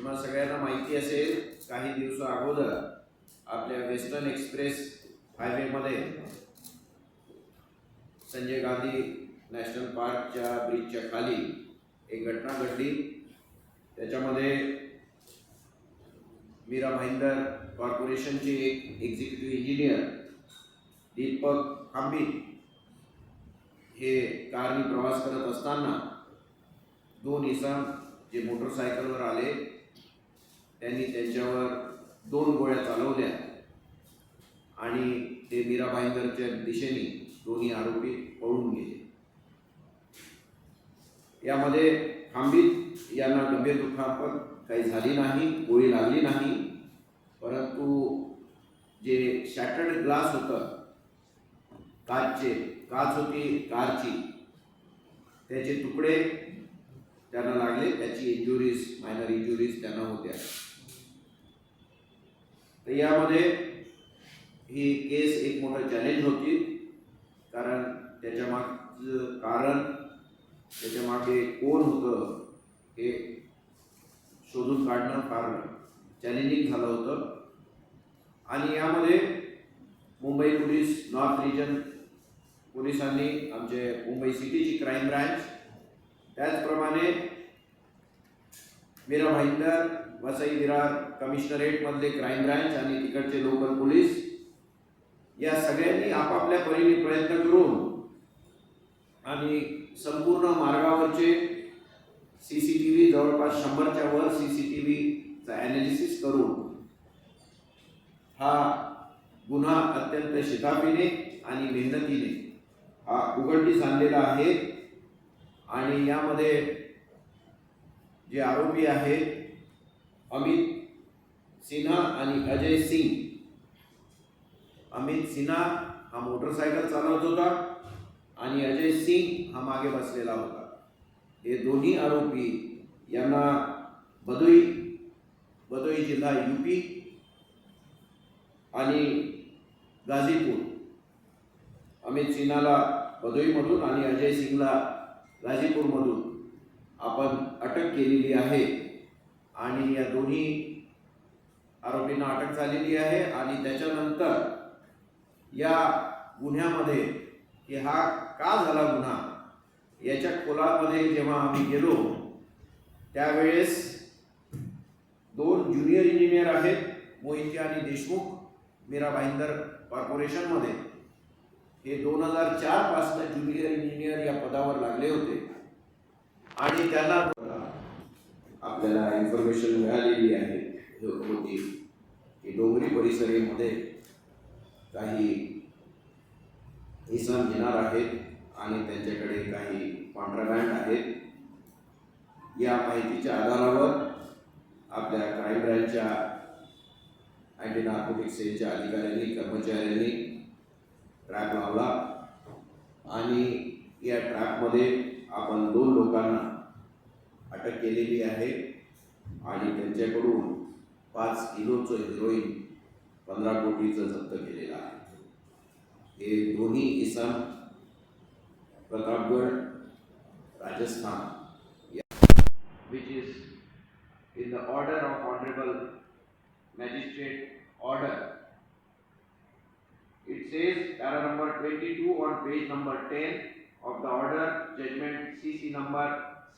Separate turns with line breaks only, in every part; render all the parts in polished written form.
तुम्हाला सगळ्यांना माहिती असेल, काही दिवस अगोदर आपल्या वेस्टर्न एक्सप्रेस हायवेमध्ये संजय गांधी नॅशनल पार्कच्या ब्रिजच्या खाली एक घटना घडली. त्याच्यामध्ये मीरा भाईंदर कॉर्पोरेशनचे एक एक्झिक्युटिव्ह इंजिनियर दीपक खांबीत हे कारनी प्रवास करत असताना दोन इसम जे मोटरसायकलवर आले त्यांनी त्यांच्यावर 2 गोळ्या चालवल्या आणि ते मीरा भाईंदरच्या दिशेने दोन्ही आरोपी पळून गेले. यामध्ये खांबीत यांना गंभीर दुखापत काही झाली नाही, गोळी लागली नाही, परंतु जे शॅटर्ड ग्लास होतं, काच होती कारची, त्याचे तुकडे त्यांना लागले. त्याची इंजुरीज, मायनर इंजुरीज त्यांना होत्या. तर यामध्ये ही केस एक मोठं चॅलेंज होती, कारण त्याच्या मागचं कारण, त्याच्या मागे कोण होतं हे शोधून काढणं फार चॅलेंजिंग झालं होतं. आणि यामध्ये मुंबई पोलीस, नॉर्थ रिजन पोलिसांनी, आमचे मुंबई सिटीची क्राईम ब्रँच, त्याचप्रमाणे मीरा भाईंदर, वसई विरार कमिशनरेटमधले क्राईम ब्रँच आणि तिकडचे लोकल पोलीस या सगळ्यांनी आपापल्या परीने प्रयत्न करून आणि संपूर्ण मार्गावरचे CCTV, जवळपास 100च्या वर CCTVचा ॲनालिसिस करून हा गुन्हा अत्यंत शिताफीने आणि मेहनतीने हा उघडकीस आणलेला आहे. आणि यामध्ये जे आरोपी आहेत अमित सिन्हा आणि अजय सिंग. अमित सिन्हा हा मोटरसायकल चालवत होता आणि अजय सिंग हा मागे बसलेला होता. हे दोन्ही आरोपी यांना भदोई जिल्हा UP आणि गाझीपूर, अमित सिन्हाला भदोईमधून आणि अजय सिंगला गाझीपूरमधून आपण अटक केलेली आहे. आणि या दोन्ही आरोपींना अटक झालेली आहे. आणि त्याच्यानंतर या गुन्ह्यामध्ये की हा का झाला गुन्हा याच्या खोलामध्ये जेव्हा आम्ही गेलो त्यावेळेस 2 ज्युनियर इंजिनियर आहेत, मोहिते आणि देशमुख, मीरा भाईंदर कॉर्पोरेशनमध्ये. हे 2004 पासून ज्युनियर इंजिनियर या पदावर लागले होते. आणि त्यांना आपल्याला इन्फॉर्मेशन मिळालेली आहे होती की डोंगरी परिसरामध्ये काही इसम येणार आहेत आणि त्यांच्याकडे काही कॉन्ट्राबँड आहेत. या माहितीच्या आधारावर आपल्या क्राईम ब्रँचच्या अँटी नार्कोटिक्स सेलच्या अधिकाऱ्यांनी, कर्मचाऱ्यांनी ट्रॅप लावला आणि या ट्रॅपमध्ये आपण 2 लोकांना अटक केलेली आहे आणि त्यांच्याकडून 5 किलोचं हेरोईन 15 कोटीचं जप्त केलेलं आहे. हे दोन्ही इसम Pratapgarh, Rajasthan, which is in the order of Honorable Magistrate Order. It says para number 22 on page number 10 of the order, judgment CC number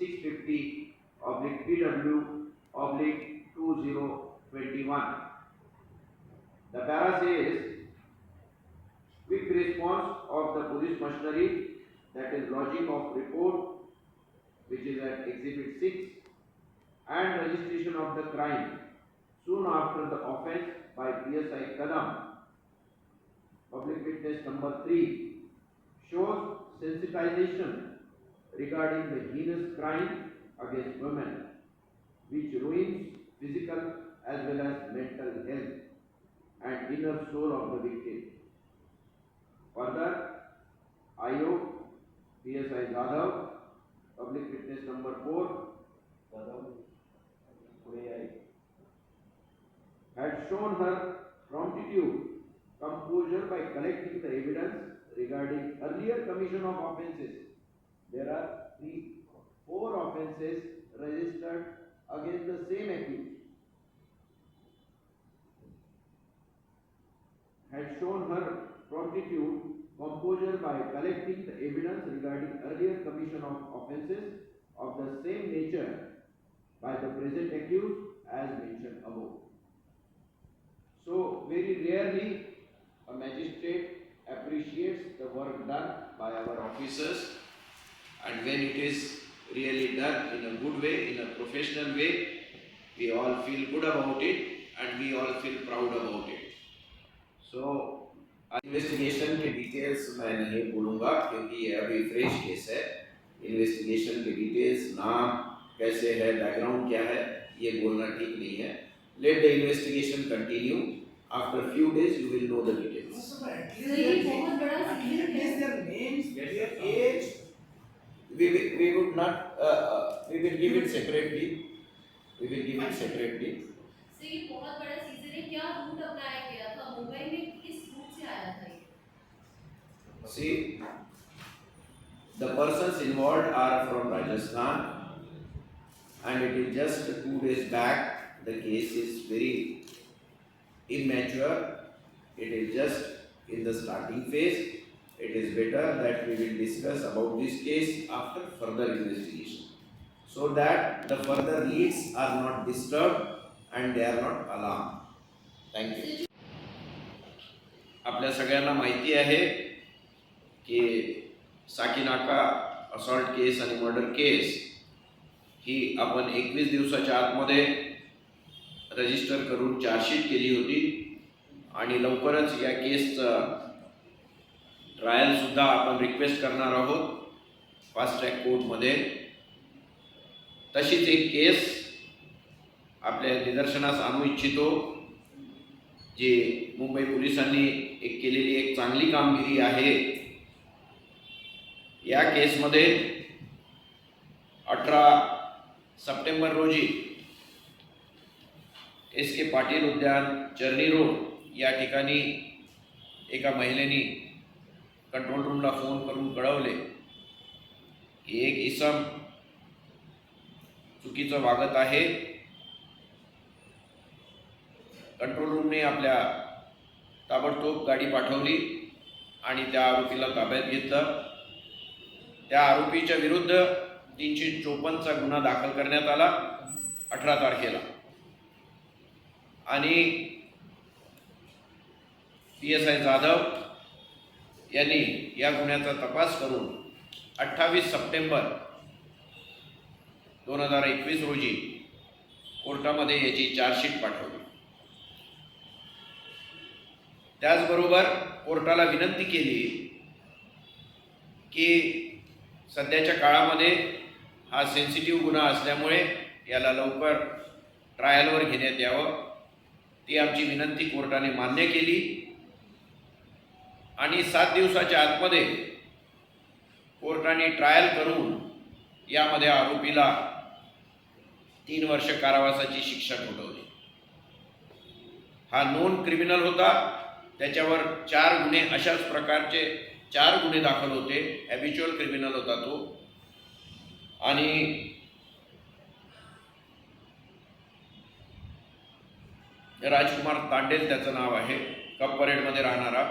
650/PW/2021. The para says quick response of the police machinery, that is lodging of report, which is at Exhibit 6, and registration of the crime soon after the offence by PSI Kadam, public witness number 3, shows sensitization regarding the heinous crime against women, which ruins physical as well as mental health and inner soul of the victim. Further, Ayog PSI Jadhav, public witness number 4, had shown her promptitude, composure by collecting the evidence regarding earlier commission of offences. There are 4 offences registered against the same accused had shown her promptitude, composure by collecting the evidence regarding earlier commission of offences of the same nature by the present accused as mentioned above. So very rarely a magistrate appreciates the work done by our officers, and when it is really done in a good way, in a professional way, we all feel good about it and we all feel proud about it. So investigation के details मैं नहीं बोलूँगा क्योंकि ये अभी fresh case है। Investigation के details, नाम कैसे है, बैकग्राउंड क्या है, ये बोलना ठीक नहीं है। Let the investigation continue, after few days you will know the details. We would not, we will give it separately. We will give it separately.
Sir ये बहुत बड़ा सीजन है, क्या रूट अप्लाई किया था, मुंबई में किस रूट से आया था ये?
See, the persons involved are from Rajasthan, and it is just 2 days back. The case is very immature. It is just in the starting phase. It is better that we will discuss about this case after further investigation, so that the further leads are not disturbed and they are not alarmed. Thank you. आपल्या सगळ्यांना माहिती आहे की Sakinaka assault case आणि murder case ही आपण 21 दिवसाच्या आतमध्ये register करून चार्जशीट केली होती आणि लवकरच या केसचं ट्रायल सुद्धा आपण रिक्वेस्ट करणार आहोत फास्ट ट्रॅक कोर्टमध्ये। तशीच एक केस आपल्या निदर्शनास आणू इच्छितो जी मुंबई पोलिसांनी एक केलेली एक चांगली कामगिरी आहे। या केसमध्ये 18 सप्टेंबर रोजी एस के पाटील उद्यान, चर्नी रोड या ठिकाणी एका महिलेने कंट्रोल रूमला फोन करून कळवले की एक इसम चुकीचं वागत आहे। कंट्रोल रूमने आपल्या ताबडतोब गाडी पाठवली आणि त्या आरोपीला ताब्यात घेतलं। त्या आरोपीच्या विरुद्ध 354 चा गुन्हा दाखल करण्यात आला 18 तारखेला आणि PSI जाधव यांनी या गुन्ह्याचा तपास करून 28 सप्टेंबर 2021 रोजी कोर्टामध्ये याची चार्जशीट पाठवली। त्याचबरोबर कोर्टाला विनंती केली की सध्याच्या काळामध्ये हा सेन्सिटिव्ह गुन्हा असल्यामुळे याला लवकर ट्रायलवर घेण्यात यावं। ती आमची विनंती कोर्टाने मान्य केली आणि 7 दिवसाच्या आतमध्ये कोर्टाने ट्रायल करून यामध्ये आरोपीला 3 वर्ष कारावासाची शिक्षा ठोठावली। हा नोन क्रिमिनल होता, त्याच्यावर 4 गुन्हे, अशाच प्रकारचे 4 गुन्हे दाखल होते। हॅबिच्युअल क्रिमिनल होता तो आणि राजकुमार तांडेल त्याचं नाव आहे, कप परेडमध्ये राहणारा।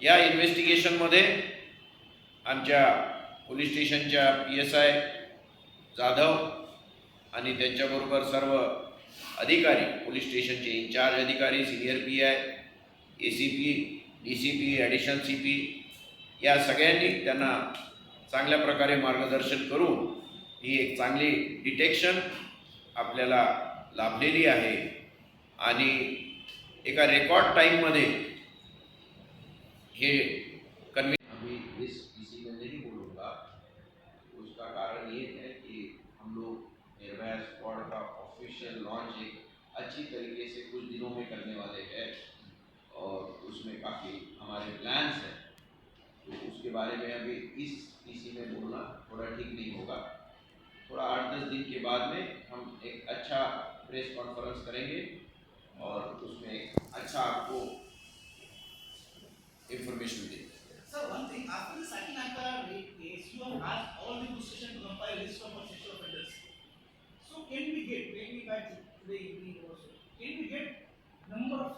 या इन्व्हेस्टिगेशनमध्ये आमच्या पोलीस स्टेशनच्या PSI जाधव आणि त्यांच्याबरोबर सर्व अधिकारी, पोलीस स्टेशनचे इन्चार्ज अधिकारी, senior PI, ACP, DCP, additional CP या सगळ्यांनी त्यांना चांगल्या प्रकारे मार्गदर्शन करून ही एक चांगली डिटेक्शन आपल्याला लाभलेली आहे आणि एका रेकॉर्ड टाइममध्ये ये अभी इस किसी में नहीं बोलूँगा। उसका कारण ये है कि हम लोग निर्भया स्क्वाड का ऑफिशियल लॉन्च एक अच्छी तरीके से कुछ दिनों में करने वाले हैं और उसमें काफ़ी हमारे प्लान्स हैं, तो उसके बारे में अभी इस किसी में बोलना थोड़ा ठीक नहीं होगा। थोड़ा 8-10 दिन के बाद में हम एक अच्छा प्रेस कॉन्फ्रेंस करेंगे और उसमें एक अच्छा आपको information देंगे।
Sir, one thing, after the Sakinaka rape case, you have asked all the police stations to compile list of sexual fact today evening also. Can we get number of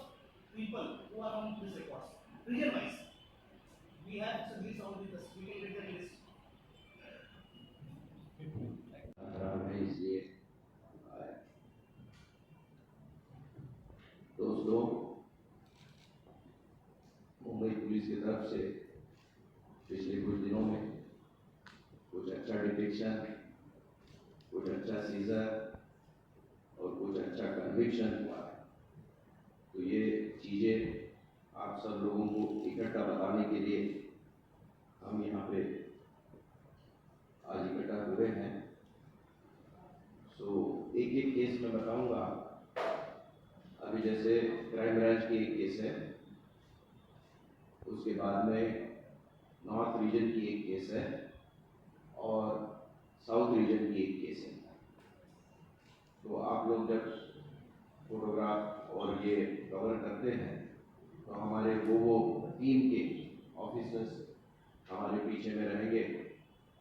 people who are on these records? Region wise. We have so these all with us. We can get the list.
खराब है इसलिए आया। दोस्तों, Mumbai police की तरफ से पिछले कुछ दिनों में कुछ अच्छा डिटेक्शन, कुछ अच्छा सीजर और कुछ अच्छा कन्विक्शन हुआ है। तो ये चीज़ें आप सब लोगों को इकट्ठा बताने के लिए हम यहाँ पे आज इकट्ठा हुए हैं। एक एक केस में बताऊंगा। अभी जैसे क्राइम ब्रांच की एक केस है, उसके बाद में नॉर्थ रीजन की एक केस है और साउथ रीजन की एक केस है। तो आप लोग जब फोटोग्राफ और ये कवर करते हैं तो हमारे वो टीम के ऑफिसर्स हमारे पीछे में रहेंगे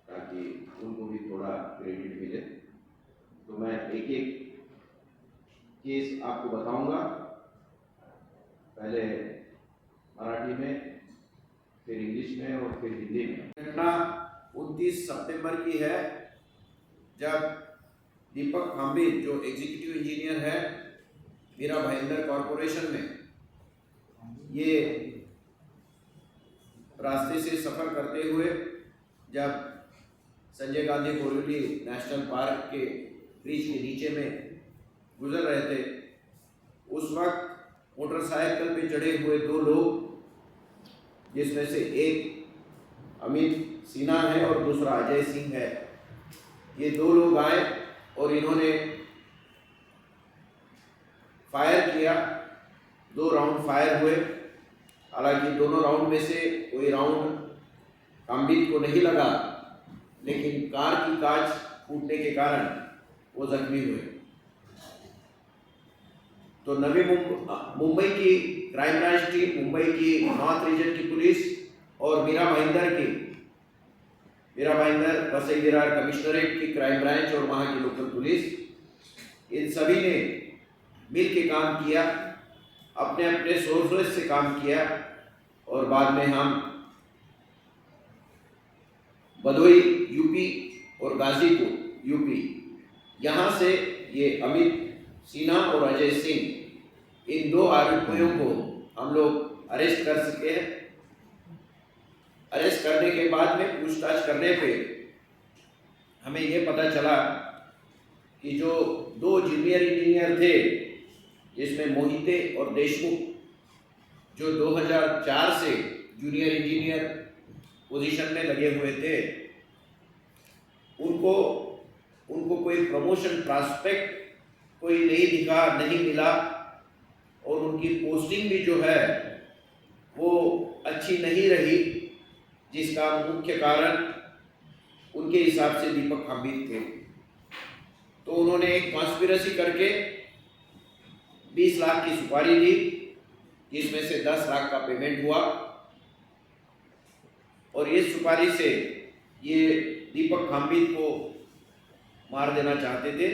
ताकि उनको भी थोड़ा क्रेडिट मिले। तो मैं एक एक केस आपको बताऊंगा, पहले मराठी में, फिर इंग्लिश में और फिर हिंदी में। घटना 29 सितंबर की है, जब दीपक खांबित जो एग्जीक्यूटिव इंजीनियर है मीरा भाईंदर कॉरपोरेशन में, ये रास्ते से सफ़र करते हुए जब संजय गांधी बोरीवली नेशनल पार्क के ब्रिज के नीचे में गुजर रहे थे, उस वक्त मोटरसाइकिल पे चढ़े हुए दो लोग, जिसमें से एक अमित सिन्हा है और दूसरा अजय सिंह है, ये दो लोग आए और इन्होंने फायर किया। 2 राउंड फायर हुए। हालांकि दोनों राउंड में से कोई राउंड खांबित को नहीं लगा, लेकिन कार की कांच फूटने के कारण वो जख्मी हुए। तो नवी मुंबई की क्राइम ब्रांच टीम, मुंबई की नॉर्थ रीजन की पुलिस और मीरा भाईंदर वसई विरार कमिश्नरेट की क्राइम ब्रांच और वहाँ की लोकल पुलिस, इन सभी ने मिल के काम किया, अपने अपने सोर्सेस से काम किया और बाद में हम भदोई यूपी और गाजीपुर यूपी, यहाँ से ये अमित सिन्हा और अजय सिंह, इन 2 आरोपियों को हम लोग अरेस्ट कर सके हैं। अरेस्ट करने के बाद में पूछताछ करने पे हमें ये पता चला कि जो 2 जूनियर इंजीनियर थे, जिसमें मोहिते और देशमुख, जो 2004 से जूनियर इंजीनियर पोजीशन में लगे हुए थे, उनको कोई प्रमोशन प्रॉस्पेक्ट कोई नहीं मिला और उनकी पोस्टिंग भी जो है वो अच्छी नहीं रही, जिसका मुख्य कारण उनके हिसाब से दीपक खांबित थे। तो उन्होंने एक कॉन्स्पिरेसी करके 20 लाख की सुपारी दी, जिसमें से 10 लाख का पेमेंट हुआ और इस सुपारी से ये दीपक खांबित को मार देना चाहते थे।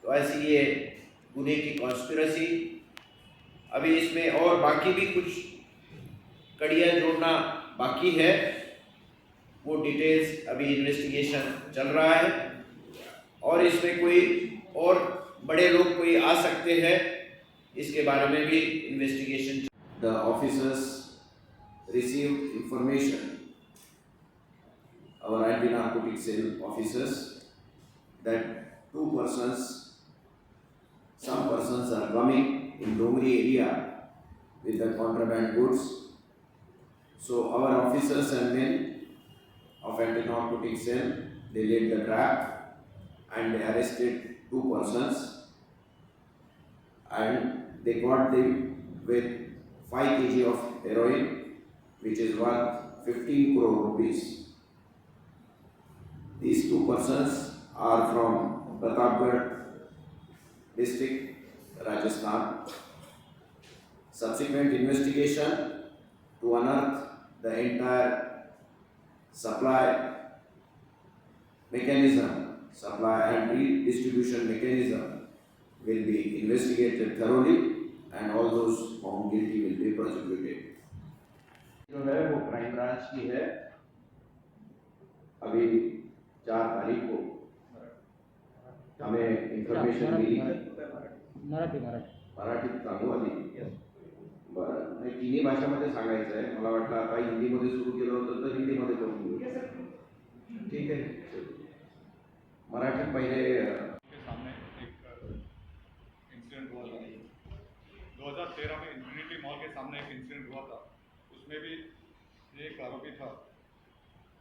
तो ऐसी ये गुने की कॉन्स्पिरेसी। अभी इसमें और बाकी भी कुछ कड़ियाँ जोड़ना बाकी है, वो डिटेल्स अभी इन्वेस्टिगेशन चल रहा है और इसमें कोई और बड़े लोग कोई आ सकते हैं, इसके बारे में भी investigation. The officers received information, our anti-narcotic cell officers, that some persons are coming in Dongri area with the contraband goods. So our officers and men of anti-narcotic cell, they laid the trap and they arrested 2 persons and they got them with 5 kg of heroin, which is worth 15 crore rupees. These 2 persons are from Pratapgarh district, Rajasthan. Subsequent investigation to unearth the entire supply mechanism, supply and redistribution mechanism will be investigated thoroughly and all those found guilty will be prosecuted. जो है वो crime branch की है. अभी 4 तारीख को हमें information मिली. मराठीत सांगू आधी. बरं, नाही तिन्ही भाषामध्ये सांगायचं आहे. मला वाटलं आता हिंदीमध्ये सुरू केलं होतं तर हिंदीमध्ये करून घेऊ. ठीक आहे. मराठीत पहिले
के सामने एक इंसिडेंट हुआ था 2013 में इन्फिनिटी मॉल के सामने एक इंसिडेंट हुआ था. उसमें भी एक आरोपी था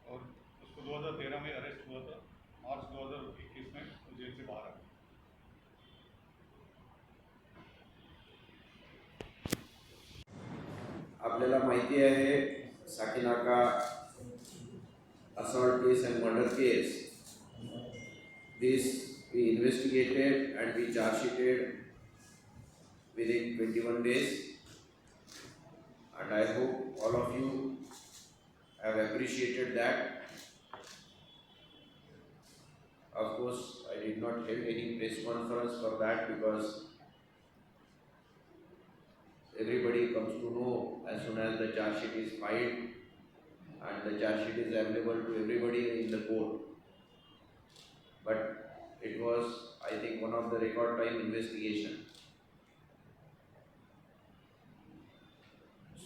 और उसको 2013 में अरेस्ट हुआ था. मार्च 2021 में वो जेल से बाहर आ गया.
आपल्याला माहिती आहे Sakinaka assault case and murder case. This we investigated and we charge sheeted within 21 days, and I hope all of you have appreciated that. Of course, I did not hold any press conference for that because everybody comes to know as soon as the charge sheet is filed and the charge sheet is available to everybody in the court. But it was, I think, one of the record time investigation.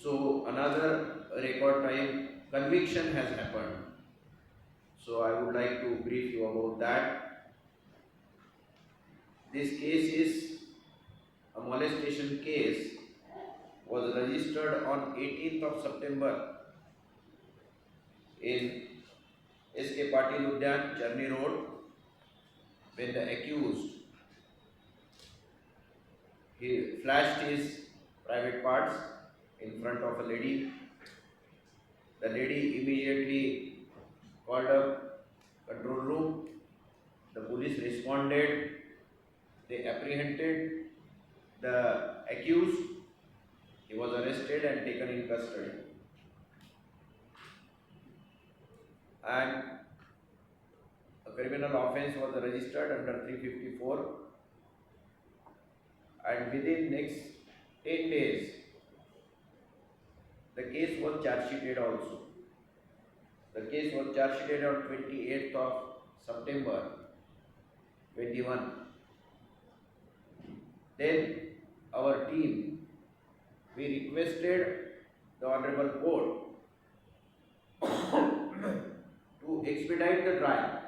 So another record time conviction has happened. So I would like to brief you about that. This case is a molestation case, was registered on 18th of September in S.K. Patil Udyan, Charni Road, when the accused he flashed his private parts in front of a lady. The lady immediately called up control room. The police responded. They apprehended the accused. He was arrested and taken in custody. And a criminal offence was registered under 354, and within next 10 days the case was charge sheeted also. The case was charge sheeted on 28th of September 21. Then our team, we requested the Honorable Court to expedite the trial,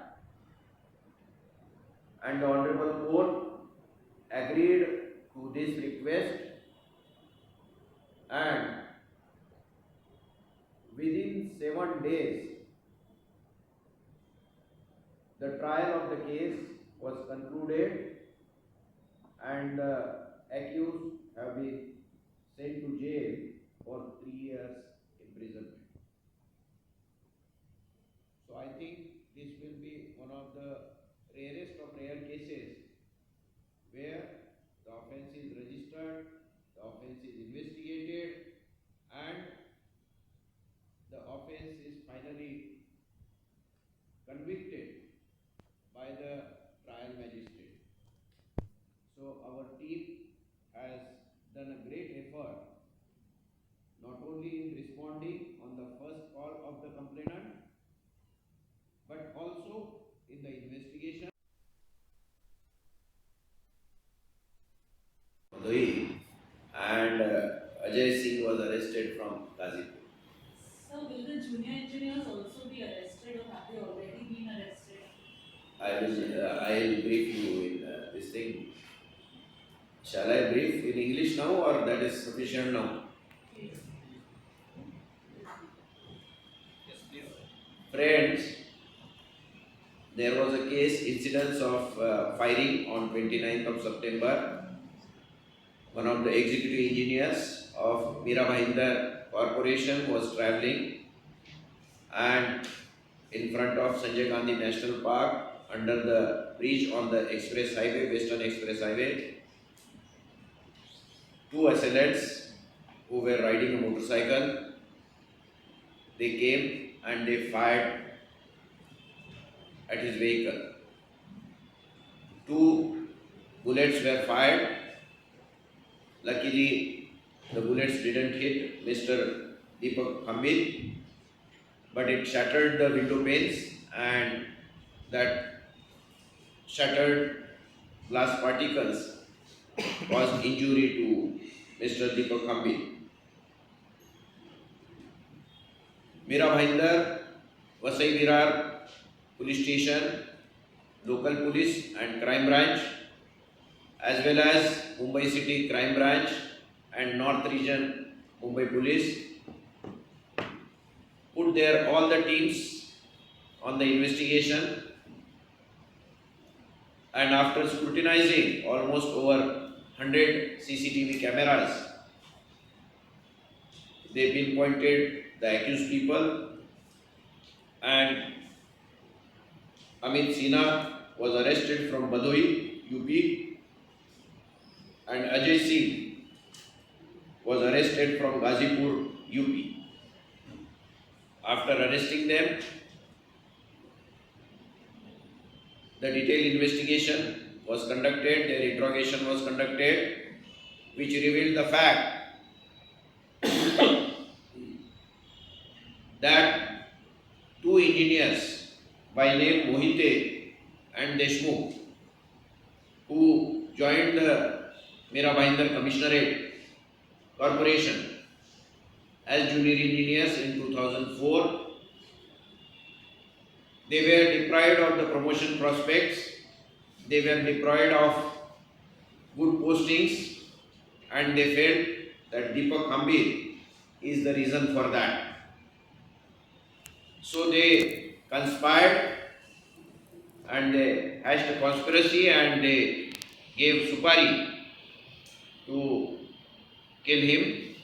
and the Honorable Court agreed to this request, and within 7 days the trial of the case was concluded and the accused have been sent to jail for 3 years imprisonment. So I think this will be one of the rarest of rare cases where the offence is registered, the offence is investigated, and the offence is finally convicted by the trial magistrate. So our team has done a great effort, not only in responding on the first call of the complainant, but also in the investigation. And Ajay Singh was arrested from Gazipur.
So will the junior engineers also be arrested, or have they already been arrested?
I'll brief you in this thing. Shall I brief in English now, or that is sufficient now?
Yes.
Yes, please.
Friends, there was a case incidence of firing on 29th of September. One of the executive engineers of Mira Bhainder Corporation was travelling, and in front of Sanjay Gandhi National Park, under the bridge on the express highway, Western Express Highway, two assailants who were riding a motorcycle, they came and they fired at his vehicle. Two bullets were fired. Luckily, the bullets didn't hit Mr. Deepak Khambit, but it shattered the window panes, and that shattered glass particles caused injury to Mr. Deepak Khambit. Mira Bhainder, Vasai Virar Police Station, Local Police and Crime Branch, as well as Mumbai City Crime Branch and North Region Mumbai Police, put their all the teams on the investigation, and after scrutinizing almost over 100 CCTV cameras, they pinpointed the accused people, and Amit Sinha was arrested from Bhadoi, UP, and Ajay Singh was arrested from Ghazipur, UP. After arresting them, the detailed investigation was conducted, their interrogation was conducted, which revealed the fact that two engineers by name Mohite and Deshmukh, who joined the Mira Bhainder Commissionerate Corporation as junior engineers in 2004, they were deprived of the promotion prospects, they were deprived of good postings, and they felt that Deepak Khambit is the reason for that. So they conspired and they hatched a conspiracy and they gave Supari to kill him.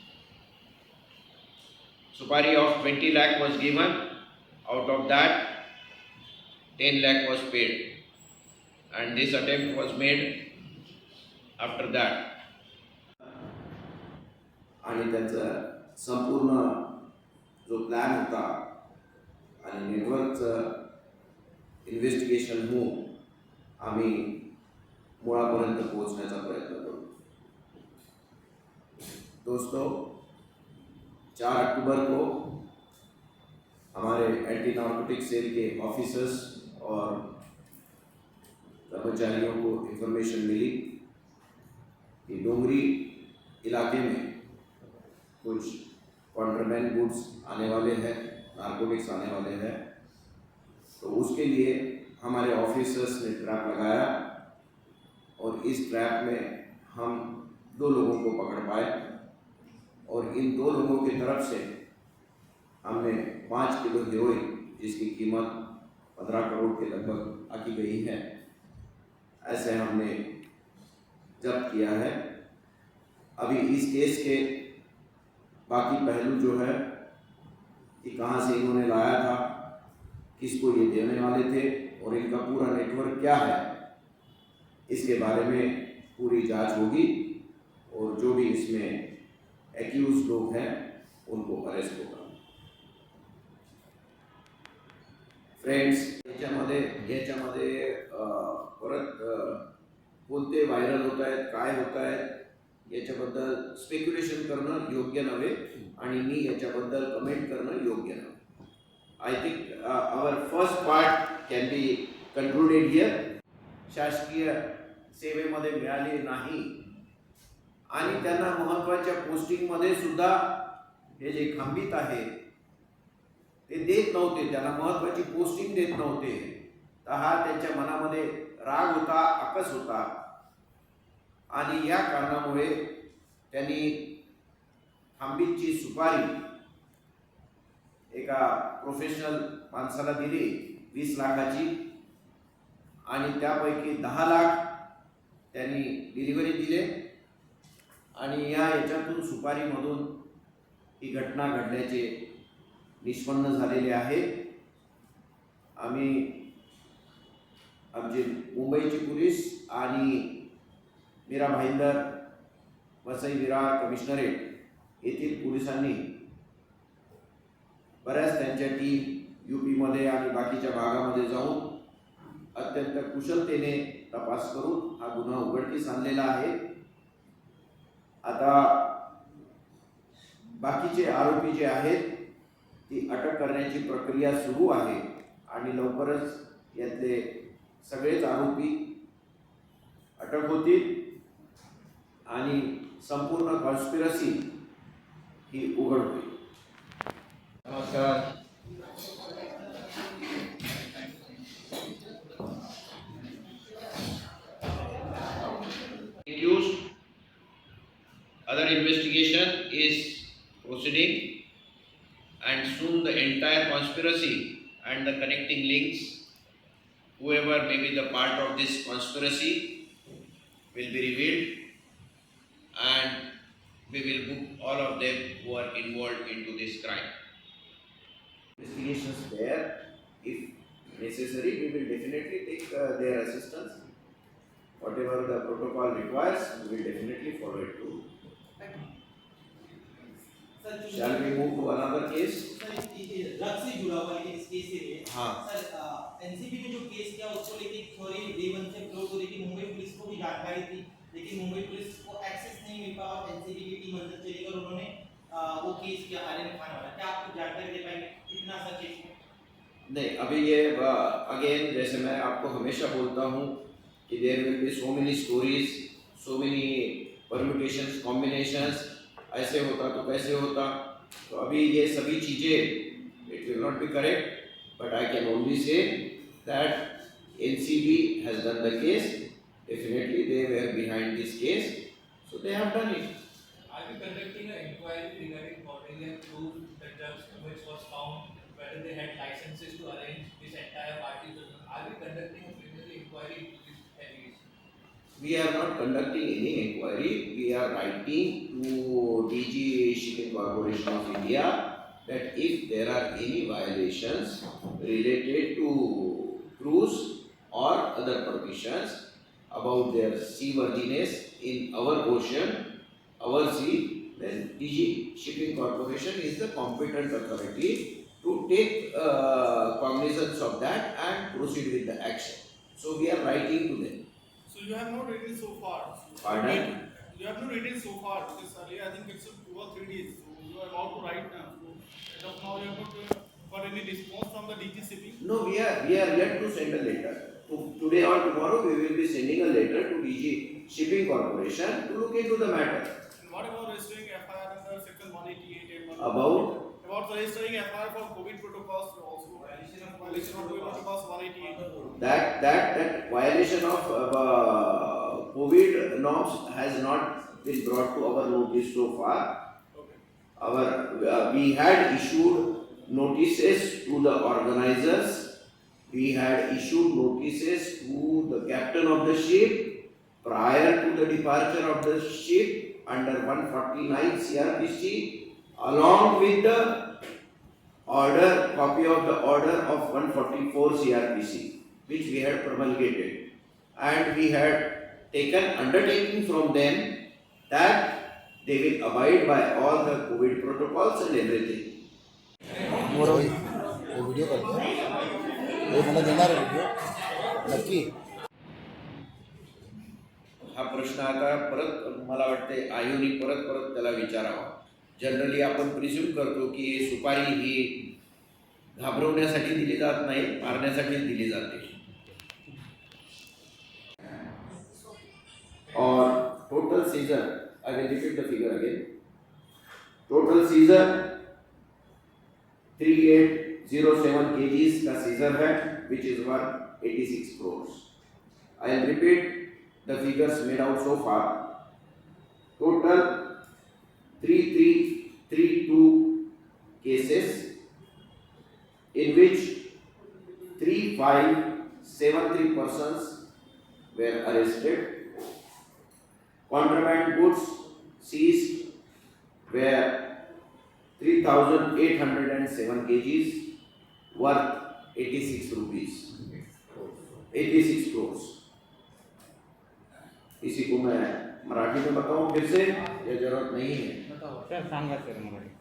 Supari of 20 lakh was given. Out of that, 10 lakh was paid. And this attempt was made after that. आणि त्याचा संपूर्ण जो plan होता आणि नेटवर्कचं investigation होऊन आम्ही मुळापर्यंत पोहोचण्याचा प्रयत्न करू. दोस्तों, 4 अक्टूबर को हमारे एंटी नार्कोटिक सेल के ऑफिसर्स और कर्मचारियों को इंफॉर्मेशन मिली कि डोंगरी इलाके में कुछ कॉन्ट्राबैंड गुड्स आने वाले हैं, नार्कोटिक्स आने वाले हैं. तो उसके लिए हमारे ऑफिसर्स ने ट्रैप लगाया और इस ट्रैप में हम 2 लोगों को पकड़ पाए और इन 2 लोगों की तरफ से हमने 5 किलो हेरोइन, जिसकी कीमत 15 करोड़ के लगभग आकी गई है, ऐसे हमने जब्त किया है. अभी इस केस के बाकी पहलू जो है कि कहाँ से इन्होंने लाया था, किसको ये देने वाले थे और इनका पूरा नेटवर्क क्या है, इसके बारे में पूरी जांच होगी और जो भी इसमें एक्यूज लोग हैं उनको अरेस्ट होगा. फ्रेंड्स, याच्यामध्ये परत कोणते व्हायरल होत आहेत, काय होत आहेत याच्याबद्दल स्पेक्युलेशन करणं योग्य नव्हे आणि मी याच्याबद्दल कमेंट करणं योग्य नव्हे. I think our first part can be concluded here. शासकीय सेवेमध्ये मिळाले नाही आणि त्यांना महत्त्वाच्या पोस्टिंगमध्ये सुद्धा हे जे खंबित आहे ते देत नव्हते, त्यांना महत्त्वाची पोस्टिंग देत नव्हते. तर हा त्यांच्या मनामध्ये राग होता, आकस होता आणि या कारणामुळे त्यांनी खंबितची सुपारी एका प्रोफेशनल माणसाला दिली 20 लाखाची आणि त्यापैकी 10 लाख त्यांनी डिलिव्हरी दिले आणि याच्यातून सुपारीमधून ही घटना घडल्याचे निष्पन्न झालेले आहे. आम्ही आमचे मुंबईची पोलीस आणि मीरा भाईंदर वसई विरार कमिशनरेट येथील पोलिसांनी बऱ्याच त्यांच्या टीम यूपीमध्ये आणि बाकीच्या भागामध्ये जाऊन अत्यंत कुशलतेने तपास करून हा गुन्हा उघडकीस आणलेला आहे. आता बाकीचे आरोपी जे आहेत ती अटक करण्याची प्रक्रिया सुरू आहे आणि लवकरच यातले सगळेच आरोपी अटक होतील आणि संपूर्ण कॉन्स्पिरसी ही उघड होईल. नमस्कार. Accused. Other investigation is proceeding, and soon the entire conspiracy and the connecting links, whoever may be the part of this conspiracy, will be revealed, and we will book all of them who are involved into this crime. Investigations there, if necessary, we will definitely take their assistance. Whatever the protocol requires, we will definitely follow it too. Shall we move to another case?
Drugs से जुड़ा हुआ है इस case से लिए
हाँ.
Sir NCB ने जो केस किया उसको लेके थ्योरी डे वन से फ्लोट हो रही थी, मुंबई पुलिस को भी जानकारी थी, लेकिन मुंबई पुलिस को एक्सेस नहीं मिल पाया और एनसीबी की टीम अंदर चली गई और उन्होंने वो केस किया आर्यन खान वाला. क्या आप जानकारी दे पाएंगे कितना सा केस में?
नहीं, अभी ये अगेन जैसे मैं आपको हमेशा बोलता हूँ कि there will be so many stories, so many permutations, combinations. ऐसे होता तो कैसे होता. तो अभी ये सभी चीज़ें it will not be correct, but I can only say that NCB has done the case. Definitely they were behind this case, so they have done it.
Are we conducting an inquiry regarding Cordelia proof the drugs which was found, whether they had licenses to arrange this entire party? Are we conducting a preliminary inquiry into this allegation?
We are not conducting any inquiry. We are writing to DG Shipping Corporation of India that if there are any violations related to cruise or other permissions about their seaworthiness in our ocean, our sea, then DG Shipping Corporation is the competent authority to take cognizance of that and proceed with the action. So we are writing to them.
So you have not written so far.
Pardon?
You have not written so far because earlier I think it's 2 or 3 days. So you are about to write now. So as of now you have not got any response from the DG Shipping.
No, we are yet to send a letter. Today or tomorrow we will be sending a letter to DG Shipping Corporation to look into the matter.
And what about registering FIR under section 188 and 1?
About
registering FIR for COVID protocols also. Violation of COVID protocols 188.
that violation of COVID norms has not been brought to our notice so far.
Okay.
We had issued notices to the organizers. We had issued notices to the captain of the ship prior to the departure of the ship under 149 CRPC, along with the copy of the order of 144 CRPC, which we had promulgated, and we had taken undertaking from them that they will abide by all the COVID protocols and everything.
Video करतो हे मला देणार आहे video नक्की.
हा प्रश्न आता परत मला वाटते आयोनी परत त्याला विचारावा. जनरली आपण प्रिझ्यूम करतो की सुपारी ही घाबरवण्यासाठी दिली जात नाही, मारण्यासाठीच दिली जाते. और total seizure, I will repeat the figure again. Total seizure 3807 kgs का सीजर है, which is worth 86 crores. I will repeat the figures made out so far. Total 3332 cases, in which 3573 persons were arrested. Contraband goods seized were 3807 kgs worth 86 rupees, 86 crores. इसी को मैं मराठी में बताऊं फिर से, यह जरूरत नहीं है.
सर सांगा सर मराठी.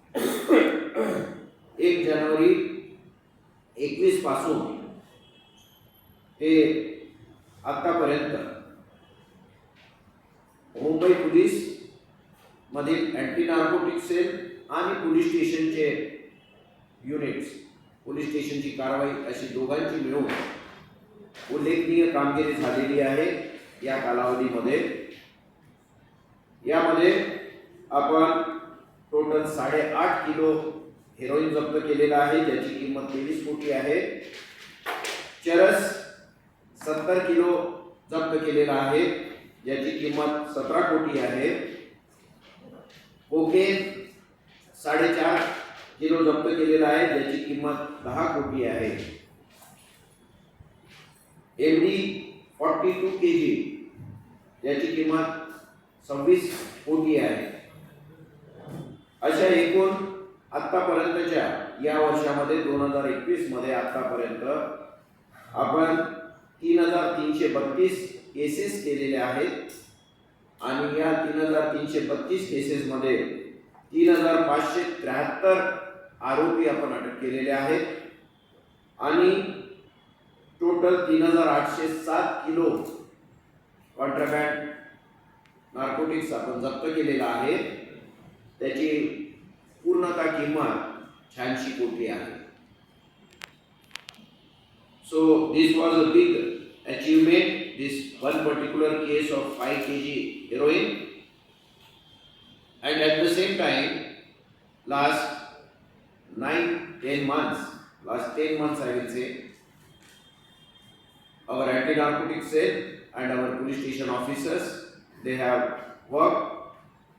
1 जानेवारी 21 पासून ते आतापर्यंत मुंबई पोलीस मधील अँटी नार्कोटिक सेल आणि पोलीस स्टेशनचे युनिट्स, पोलीस स्टेशनची कारवाई अशी दोघांची मिळून उल्लेखनीय कामगिरी झालेली आहे या कालावधीमध्ये. यामध्ये आपण टोटल 8.5 किलो हेरोईन जप्त केलेला आहे, ज्याची किंमत 23 कोटी आहे. चरस 70 किलो जप्त केलेला आहे, ज्याची किंमत 17 कोटी आहे. कोकेन 4.5 किलो जप्त केलेला आहे, ज्याची किंमत 10 कोटी आहे. MD 42 kg, ज्याची किंमत 26 कोटी आहे. अशा एकूण आतापर्यंतच्या या वर्षामध्ये 2021 मध्ये आतापर्यंत आपण 3332 केसेस केलेल्या आहेत आणि या 3332 केसेस मध्ये 3573 आरोपी आपण अटक केलेले आहेत आणि टोटल 3807 किलो कॉन्ट्राबँड नार्कोटिक्स आपण जप्त केलेला आहे. त्याची पूर्णतः किंमत 86 कोटी आहे. So this was a big achievement, this one particular case of 5 kg heroin, and at the same time last 10 months I will say, our anti-narcotic cell and our police station officers, they have worked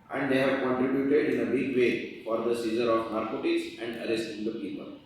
and they have contributed in a big way for the seizure of narcotics and arresting the people.